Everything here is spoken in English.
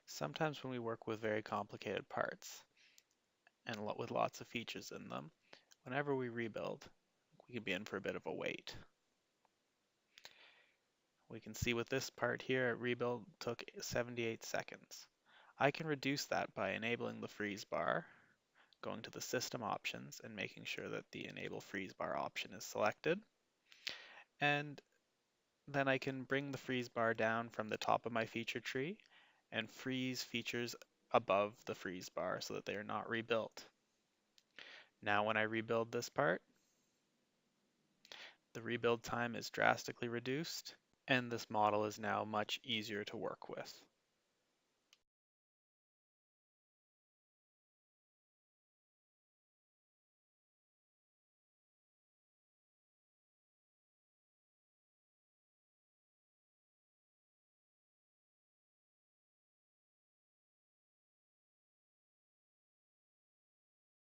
Sometimes when we work with very complicated parts and with lots of features in them, whenever we rebuild, we could be in for a bit of a wait. We can see with this part here, rebuild took 78 seconds. I can reduce that by enabling the freeze bar, going to the system options and making sure that the enable freeze bar option is selected. And then I can bring the freeze bar down from the top of my feature tree and freeze features above the freeze bar so that they are not rebuilt. Now when I rebuild this part, the rebuild time is drastically reduced, and this model is now much easier to work with.